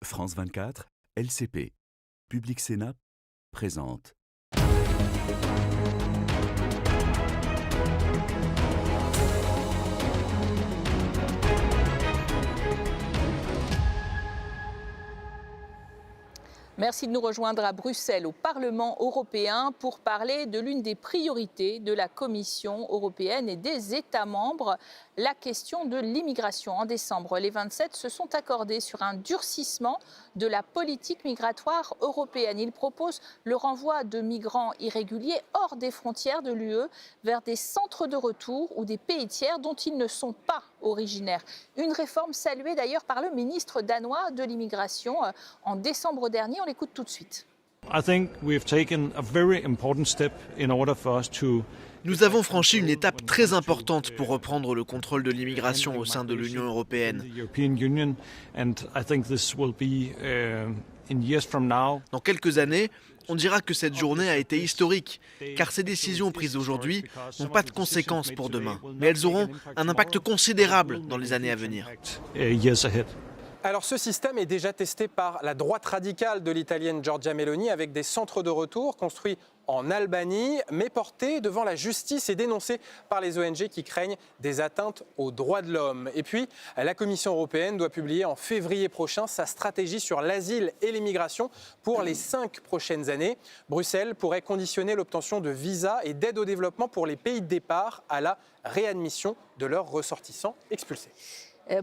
France 24, LCP. Public Sénat présente. Merci de nous rejoindre à Bruxelles, au Parlement européen, pour parler de l'une des priorités de la Commission européenne et des États membres, la question de l'immigration. En décembre, les 27 se sont accordés sur un durcissement de la politique migratoire européenne. Ils proposent le renvoi de migrants irréguliers hors des frontières de l'UE vers des centres de retour ou des pays tiers dont ils ne sont pas originaires. Une réforme saluée d'ailleurs par le ministre danois de l'immigration en décembre dernier. On l'écoute tout de suite. Nous avons franchi une étape très importante pour reprendre le contrôle de l'immigration au sein de l'Union européenne. Dans quelques années, on dira que cette journée a été historique, car ces décisions prises aujourd'hui n'ont pas de conséquences pour demain, mais elles auront un impact considérable dans les années à venir. Alors ce système est déjà testé par la droite radicale de l'italienne Giorgia Meloni avec des centres de retour construits en Albanie, mais portés devant la justice et dénoncés par les ONG qui craignent des atteintes aux droits de l'homme. Et puis, la Commission européenne doit publier en février prochain sa stratégie sur l'asile et l'immigration pour les 5 prochaines années. Bruxelles pourrait conditionner l'obtention de visas et d'aide au développement pour les pays de départ à la réadmission de leurs ressortissants expulsés.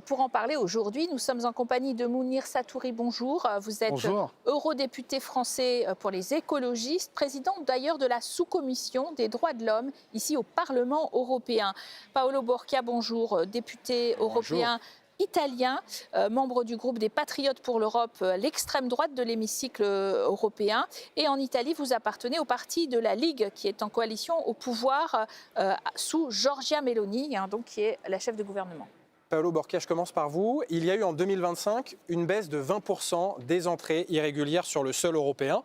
Pour en parler aujourd'hui, nous sommes en compagnie de Mounir Satouri. Bonjour. Vous êtes eurodéputé français pour les écologistes, président d'ailleurs de la sous-commission des droits de l'homme ici au Parlement européen. Paolo Borchia, bonjour, député européen italien, membre du groupe des Patriotes pour l'Europe, l'extrême droite de l'hémicycle européen. Et en Italie, vous appartenez au parti de la Ligue qui est en coalition au pouvoir sous Giorgia Meloni, donc qui est la chef de gouvernement. Paolo Borchia, je commence par vous. Il y a eu en 2025 une baisse de 20% des entrées irrégulières sur le sol européen.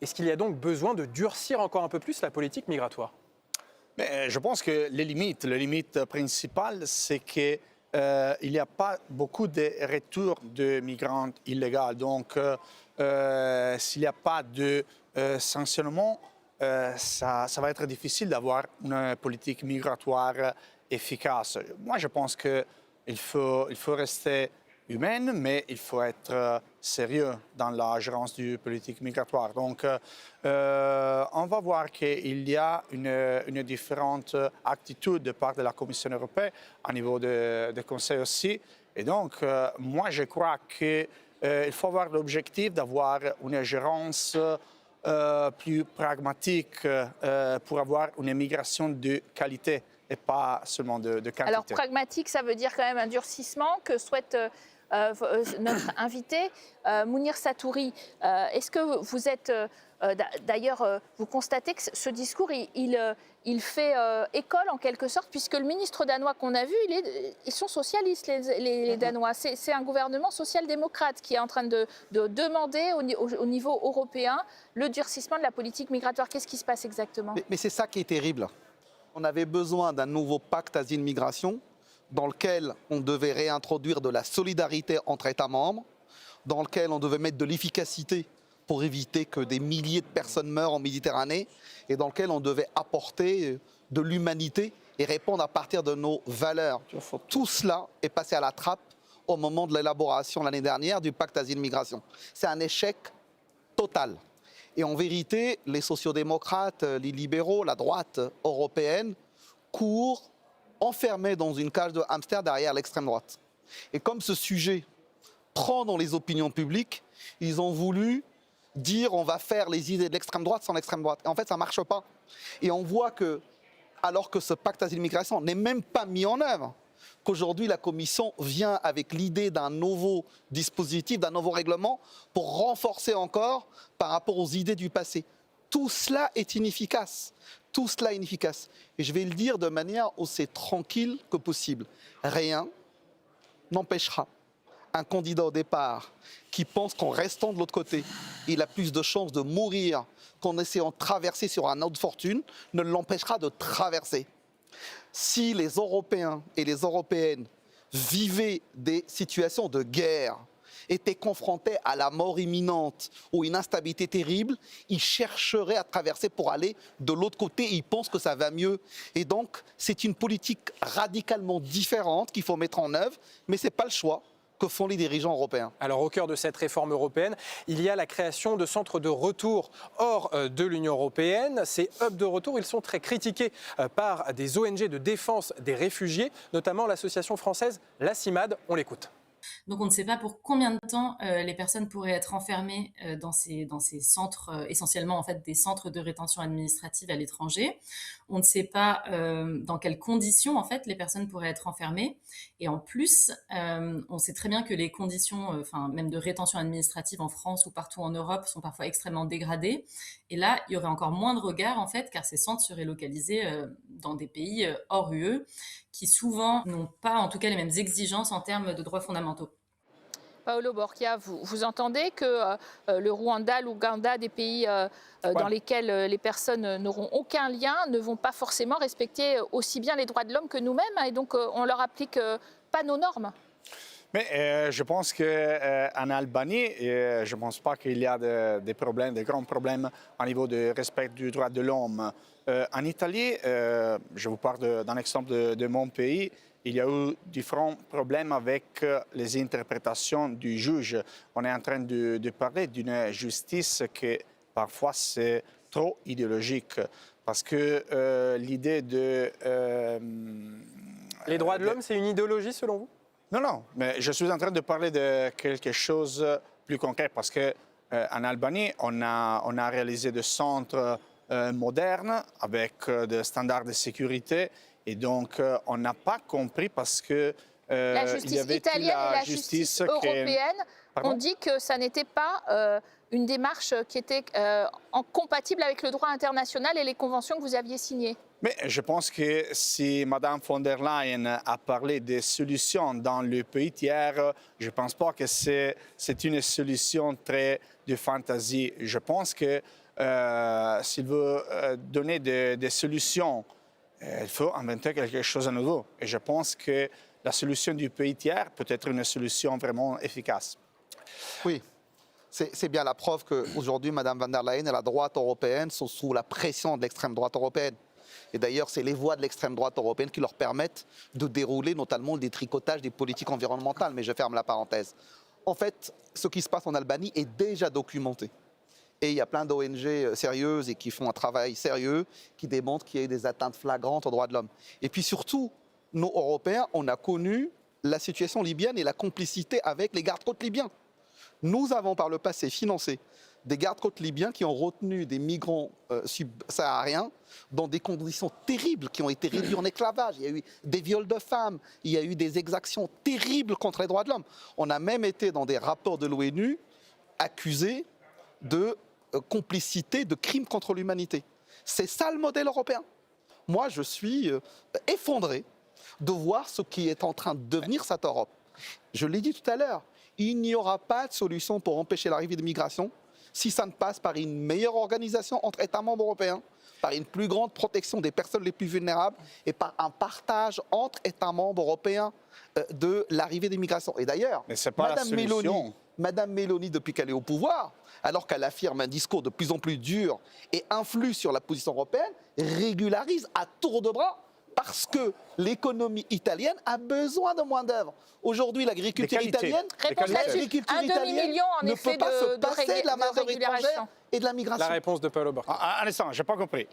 Est-ce qu'il y a donc besoin de durcir encore un peu plus la politique migratoire ? Mais je pense que la limite principale, c'est qu'il n'y a pas beaucoup de retours de migrants illégaux. Donc, s'il n'y a pas de sanctionnement, ça va être difficile d'avoir une politique migratoire efficace. Moi, je pense qu'il faut rester humaine, mais il faut être sérieux dans la gérance du politique migratoire. Donc, on va voir qu'il y a une différente attitude de part de la Commission européenne, au niveau du Conseil aussi. Et donc, moi, je crois qu'il faut avoir l'objectif d'avoir une gérance plus pragmatique pour avoir une immigration de qualité et pas seulement de quantité. Alors, pragmatique, ça veut dire quand même un durcissement que souhaite notre invité, Mounir Satouri. Est-ce que vous êtes, d'ailleurs, vous constatez que ce discours, il fait école en quelque sorte, puisque le ministre danois qu'on a vu, ils sont socialistes, les Danois. C'est un gouvernement social-démocrate qui est en train de demander au niveau européen le durcissement de la politique migratoire. Qu'est-ce qui se passe exactement ? Mais c'est ça qui est terrible. On avait besoin d'un nouveau pacte asile-migration dans lequel on devait réintroduire de la solidarité entre États membres, dans lequel on devait mettre de l'efficacité pour éviter que des milliers de personnes meurent en Méditerranée et dans lequel on devait apporter de l'humanité et répondre à partir de nos valeurs. Tout cela est passé à la trappe au moment de l'élaboration l'année dernière du pacte asile-migration. C'est un échec total. Et en vérité, les sociodémocrates, les libéraux, la droite européenne courent enfermés dans une cage de hamster derrière l'extrême droite. Et comme ce sujet prend dans les opinions publiques, ils ont voulu dire on va faire les idées de l'extrême droite sans l'extrême droite. Et en fait, ça ne marche pas. Et on voit que, alors que ce pacte asile-migration n'est même pas mis en œuvre, qu'aujourd'hui la Commission vient avec l'idée d'un nouveau dispositif, d'un nouveau règlement pour renforcer encore par rapport aux idées du passé. Tout cela est inefficace. Tout cela est inefficace. Et je vais le dire de manière aussi tranquille que possible. Rien n'empêchera un candidat au départ qui pense qu'en restant de l'autre côté, il a plus de chances de mourir qu'en essayant de traverser sur un autre fortune, ne l'empêchera de traverser. Si les Européens et les Européennes vivaient des situations de guerre étaient confrontés à la mort imminente ou une instabilité terrible, ils chercheraient à traverser pour aller de l'autre côté. Ils pensent que ça va mieux. Et donc, c'est une politique radicalement différente qu'il faut mettre en œuvre, mais ce n'est pas le choix que font les dirigeants européens. Alors au cœur de cette réforme européenne, il y a la création de centres de retour hors de l'Union européenne. Ces hubs de retour, ils sont très critiqués par des ONG de défense des réfugiés, notamment l'association française La CIMAD. On l'écoute. Donc on ne sait pas pour combien de temps les personnes pourraient être enfermées dans ces centres, essentiellement en fait des centres de rétention administrative à l'étranger. On ne sait pas dans quelles conditions en fait les personnes pourraient être enfermées. Et en plus, on sait très bien que les conditions, même de rétention administrative en France ou partout en Europe, sont parfois extrêmement dégradées. Et là, il y aurait encore moins de regard en fait, car ces centres seraient localisés dans des pays hors UE, qui souvent n'ont pas en tout cas les mêmes exigences en termes de droits fondamentaux. Paolo Borchia, vous entendez que le Rwanda, l'Ouganda, des pays dans lesquels les personnes n'auront aucun lien, ne vont pas forcément respecter aussi bien les droits de l'homme que nous-mêmes, et donc on leur applique pas nos normes. Mais je pense qu'en Albanie, je ne pense pas qu'il y a des problèmes, des grands problèmes au niveau du respect du droit de l'homme. En Italie, je vous parle d'un exemple de mon pays, il y a eu différents problèmes avec les interprétations du juge. On est en train de parler d'une justice qui parfois c'est trop idéologique parce que l'idée de... Les droits de l'homme, c'est une idéologie selon vous ? Non, non, mais je suis en train de parler de quelque chose de plus concret parce qu'en Albanie, on a réalisé des centres modernes avec des standards de sécurité et donc on n'a pas compris parce que la justice italienne et la justice européenne ont dit que ça n'était pas une démarche qui était compatible avec le droit international et les conventions que vous aviez signées. Mais je pense que si Mme von der Leyen a parlé des solutions dans le pays tiers, je ne pense pas que c'est une solution très de fantaisie. Je pense que s'il veut donner des solutions, il faut inventer quelque chose de nouveau. Et je pense que la solution du pays tiers peut être une solution vraiment efficace. Oui. C'est bien la preuve qu'aujourd'hui, Mme von der Leyen et la droite européenne sont sous la pression de l'extrême droite européenne. Et d'ailleurs, c'est les voix de l'extrême droite européenne qui leur permettent de dérouler notamment le détricotage des politiques environnementales. Mais je ferme la parenthèse. En fait, ce qui se passe en Albanie est déjà documenté. Et il y a plein d'ONG sérieuses et qui font un travail sérieux, qui démontrent qu'il y a eu des atteintes flagrantes aux droits de l'homme. Et puis surtout, nous, Européens, on a connu la situation libyenne et la complicité avec les gardes-côtes libyens. Nous avons par le passé financé des gardes-côtes libyens qui ont retenu des migrants subsahariens dans des conditions terribles, qui ont été réduits en esclavage. Il y a eu des viols de femmes, il y a eu des exactions terribles contre les droits de l'homme. On a même été dans des rapports de l'ONU accusés de complicité, de crimes contre l'humanité. C'est ça le modèle européen. Moi, je suis effondré de voir ce qui est en train de devenir cette Europe. Je l'ai dit tout à l'heure, il n'y aura pas de solution pour empêcher l'arrivée de migration si ça ne passe par une meilleure organisation entre États membres européens, par une plus grande protection des personnes les plus vulnérables et par un partage entre États membres européens de l'arrivée des migrations. Et d'ailleurs, Madame Meloni, depuis qu'elle est au pouvoir, alors qu'elle affirme un discours de plus en plus dur et influe sur la position européenne, régularise à tour de bras parce que l'économie italienne a besoin de moins d'œuvres. Aujourd'hui, l'agriculture italienne, ne peut pas se passer de la main-d'œuvre étrangère et de la migration. La réponse de Paolo Borchia. Un instant, je n'ai pas compris.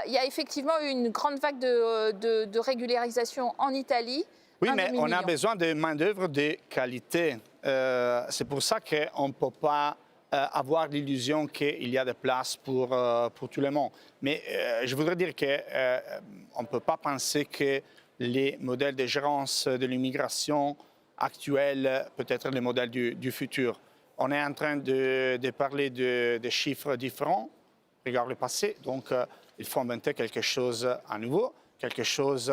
Il y a effectivement une grande vague de régularisation en Italie. Oui, mais on a besoin de main-d'œuvre de qualité. C'est pour ça qu'on ne peut pas avoir l'illusion qu'il y a de place pour tout le monde. Mais je voudrais dire qu'on ne peut pas penser que les modèles de gérance de l'immigration actuels peuvent être les modèles du futur. On est en train de parler de chiffres différents, regarde le passé, donc il faut inventer quelque chose à nouveau, quelque chose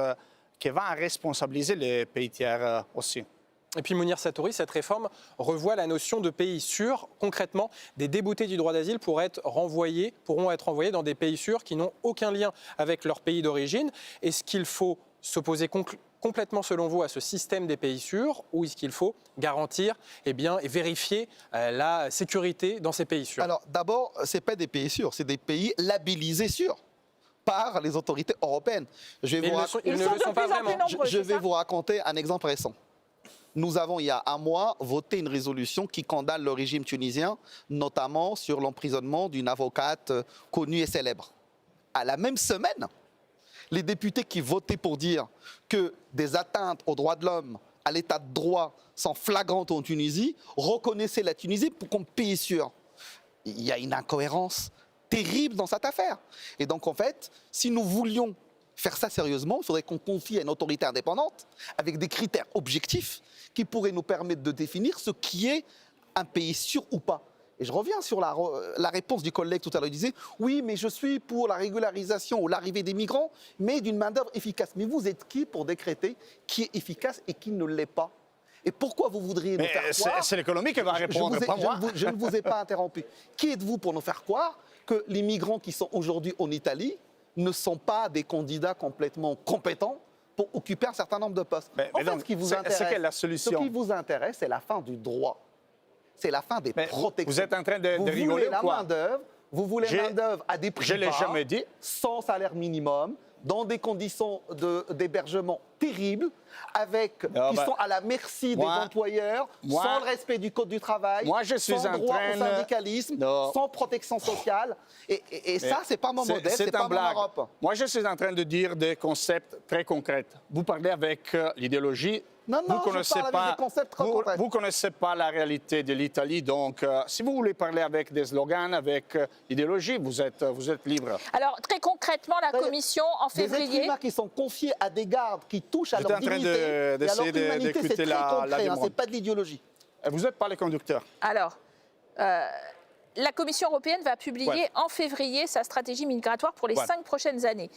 qui va responsabiliser les pays tiers aussi. Et puis Mounir Satouri, cette réforme revoit la notion de pays sûr. Concrètement, des déboutés du droit d'asile pourront être renvoyés dans des pays sûrs qui n'ont aucun lien avec leur pays d'origine. Est-ce qu'il faut s'opposer complètement, selon vous, à ce système des pays sûrs ou est-ce qu'il faut garantir et vérifier la sécurité dans ces pays sûrs? Alors d'abord, ce n'est pas des pays sûrs, c'est des pays labellisés sûrs par les autorités européennes. Ils ne le sont pas vraiment. Je vais vous raconter un exemple récent. Nous avons, il y a un mois, voté une résolution qui condamne le régime tunisien, notamment sur l'emprisonnement d'une avocate connue et célèbre. À la même semaine, les députés qui votaient pour dire que des atteintes aux droits de l'homme, à l'état de droit, sont flagrantes en Tunisie, reconnaissaient la Tunisie comme pays sûr. Il y a une incohérence terrible dans cette affaire. Et donc, en fait, si nous voulions faire ça sérieusement, il faudrait qu'on confie à une autorité indépendante avec des critères objectifs qui pourraient nous permettre de définir ce qui est un pays sûr ou pas. Et je reviens sur la réponse du collègue tout à l'heure. Il disait « Oui, mais je suis pour la régularisation ou l'arrivée des migrants, mais d'une main-d'œuvre efficace. » Mais vous êtes qui pour décréter qui est efficace et qui ne l'est pas? Et pourquoi vous voudriez nous faire croire... C'est l'économie qui va répondre, pas moi. Je ne vous ai pas interrompu. Qui êtes-vous pour nous faire croire que les migrants qui sont aujourd'hui en Italie ne sont pas des candidats complètement compétents pour occuper un certain nombre de postes? Ce qui vous intéresse, c'est la fin du droit. C'est la fin des protections. Vous êtes en train de rigoler ou quoi? Vous voulez main-d'œuvre à des prix je l'ai bas, jamais dit. sans salaire minimum, dans des conditions d'hébergement terribles, qui sont à la merci des employeurs, sans le respect du Code du travail, sans droit au syndicalisme, sans protection sociale. Et ça, c'est pas mon modèle, c'est pas mon Europe. Moi, je suis en train de dire des concepts très concrets. Vous parlez avec l'idéologie. Non, vous ne connaissez pas la réalité de l'Italie. Donc, si vous voulez parler avec des slogans, avec l'idéologie, vous êtes libre. Alors, très concrètement, la Commission, en février... Des êtres humains qui sont confiés à des gardes, qui touchent à leur dignité et à leur humanité, c'est très concret, c'est pas de l'idéologie. Vous n'êtes pas les conducteurs. Alors, la Commission européenne va publier en février sa stratégie migratoire pour les 5 prochaines années,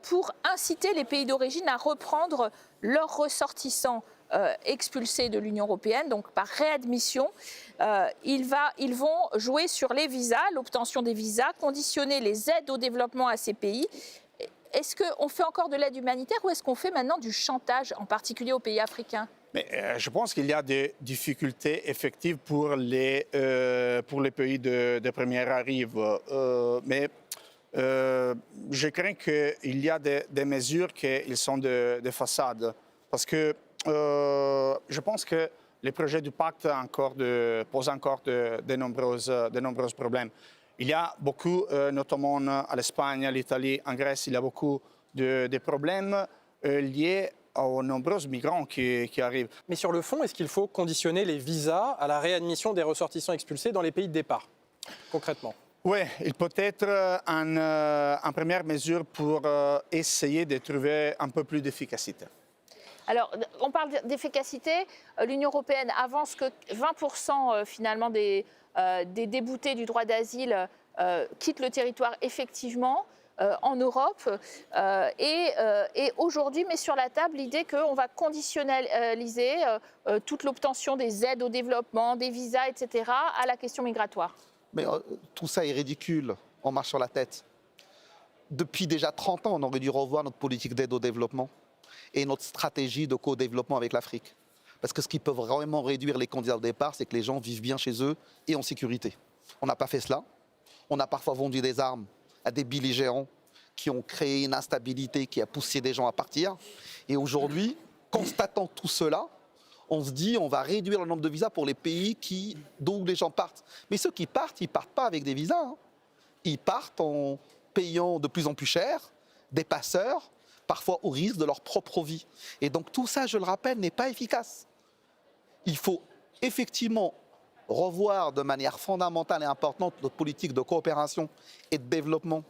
pour inciter les pays d'origine à reprendre leurs ressortissants expulsés de l'Union européenne, donc par réadmission. Ils vont jouer sur les visas, l'obtention des visas, conditionner les aides au développement à ces pays. Est-ce qu'on fait encore de l'aide humanitaire ou est-ce qu'on fait maintenant du chantage, en particulier aux pays africains? Mais je pense qu'il y a des difficultés effectives pour les pays de première arrive. Mais je crains qu'il y a des mesures qui sont des façades. Parce que je pense que les projets du pacte posent encore de nombreux problèmes. Il y a beaucoup, notamment à l'Espagne, à l'Italie, en Grèce, il y a beaucoup de problèmes liés aux nombreux migrants qui arrivent. Mais sur le fond, est-ce qu'il faut conditionner les visas à la réadmission des ressortissants expulsés dans les pays de départ, concrètement? Oui, il peut être une première mesure pour essayer de trouver un peu plus d'efficacité. Alors, on parle d'efficacité. L'Union européenne avance que 20% finalement des déboutés du droit d'asile quittent le territoire effectivement en Europe. Et aujourd'hui, met sur la table l'idée qu'on va conditionnaliser toute l'obtention des aides au développement, des visas, etc., à la question migratoire. Mais tout ça est ridicule, on marche sur la tête. Depuis déjà 30 ans, on aurait dû revoir notre politique d'aide au développement et notre stratégie de co-développement avec l'Afrique. Parce que ce qui peut vraiment réduire les candidats au départ, c'est que les gens vivent bien chez eux et en sécurité. On n'a pas fait cela. On a parfois vendu des armes à des belligérants qui ont créé une instabilité qui a poussé des gens à partir. Et aujourd'hui, constatant tout cela, on se dit on va réduire le nombre de visas pour les pays d'où les gens partent. Mais ceux qui partent, ils ne partent pas avec des visas. Hein. Ils partent en payant de plus en plus cher, des passeurs, parfois au risque de leur propre vie. Et donc tout ça, je le rappelle, n'est pas efficace. Il faut effectivement revoir de manière fondamentale et importante notre politique de coopération et de développement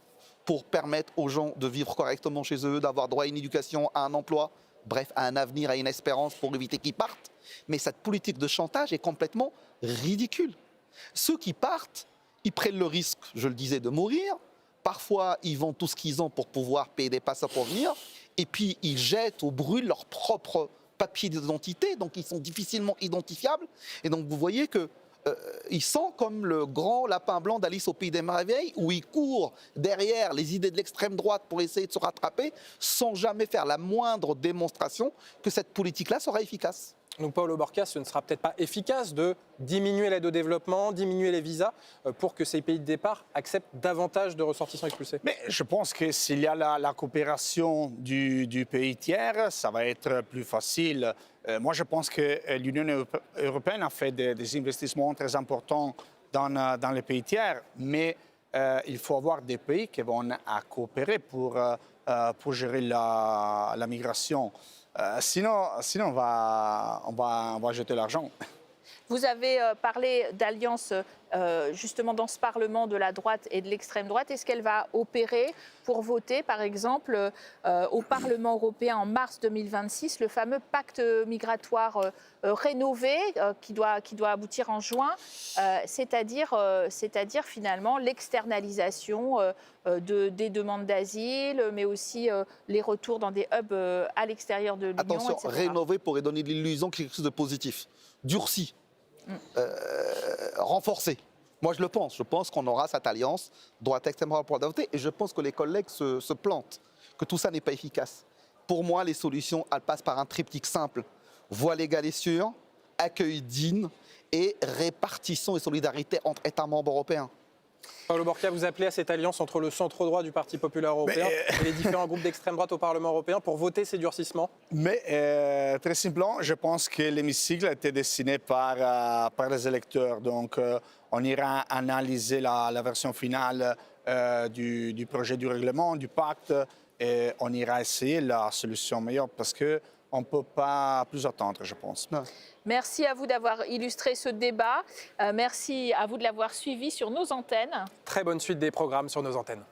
pour permettre aux gens de vivre correctement chez eux, d'avoir droit à une éducation, à un emploi, bref, à un avenir, à une espérance pour éviter qu'ils partent. Mais cette politique de chantage est complètement ridicule. Ceux qui partent, ils prennent le risque, je le disais, de mourir. Parfois, ils vendent tout ce qu'ils ont pour pouvoir payer des passeports pour venir. Et puis, ils jettent ou brûlent leurs propres papiers d'identité. Donc, ils sont difficilement identifiables. Et donc, vous voyez que il sent comme le grand lapin blanc d'Alice au Pays des Merveilles, où il court derrière les idées de l'extrême droite pour essayer de se rattraper, sans jamais faire la moindre démonstration que cette politique-là sera efficace. Donc Paolo Borca, ce ne sera peut-être pas efficace de diminuer l'aide au développement, diminuer les visas pour que ces pays de départ acceptent davantage de ressortissants expulsés. Mais je pense que s'il y a la coopération du pays tiers, ça va être plus facile. Moi, je pense que l'Union européenne a fait des investissements très importants dans les pays tiers, mais il faut avoir des pays qui vont coopérer pour gérer la migration. Sinon on va jeter l'argent. Vous avez parlé d'alliance justement dans ce Parlement de la droite et de l'extrême droite. Est-ce qu'elle va opérer pour voter, par exemple, au Parlement européen en mars 2026, le fameux pacte migratoire rénové qui doit aboutir en juin, c'est-à-dire finalement l'externalisation des demandes d'asile, mais aussi les retours dans des hubs à l'extérieur de l'Union, Attention, etc. rénover pourrait donner l'illusion qu'il y a quelque chose de positif. Durci, renforcer. Moi, je le pense. Je pense qu'on aura cette alliance droite extrême droite pour la voter. Et je pense que les collègues se plantent, que tout ça n'est pas efficace. Pour moi, les solutions, elles passent par un triptyque simple. Voie légale et sûre, accueil digne et répartition et solidarité entre États membres européens. Paolo Borca, vous appelez à cette alliance entre le centre-droit du Parti populaire européen et les différents groupes d'extrême droite au Parlement européen pour voter ces durcissements? Mais très simplement, je pense que l'hémicycle a été dessiné par les électeurs. Donc, on ira analyser la version finale du projet du règlement, du pacte, et on ira essayer la solution meilleure parce qu'on ne peut pas plus attendre, je pense. Non. Merci à vous d'avoir illustré ce débat. Merci à vous de l'avoir suivi sur nos antennes. Très bonne suite des programmes sur nos antennes.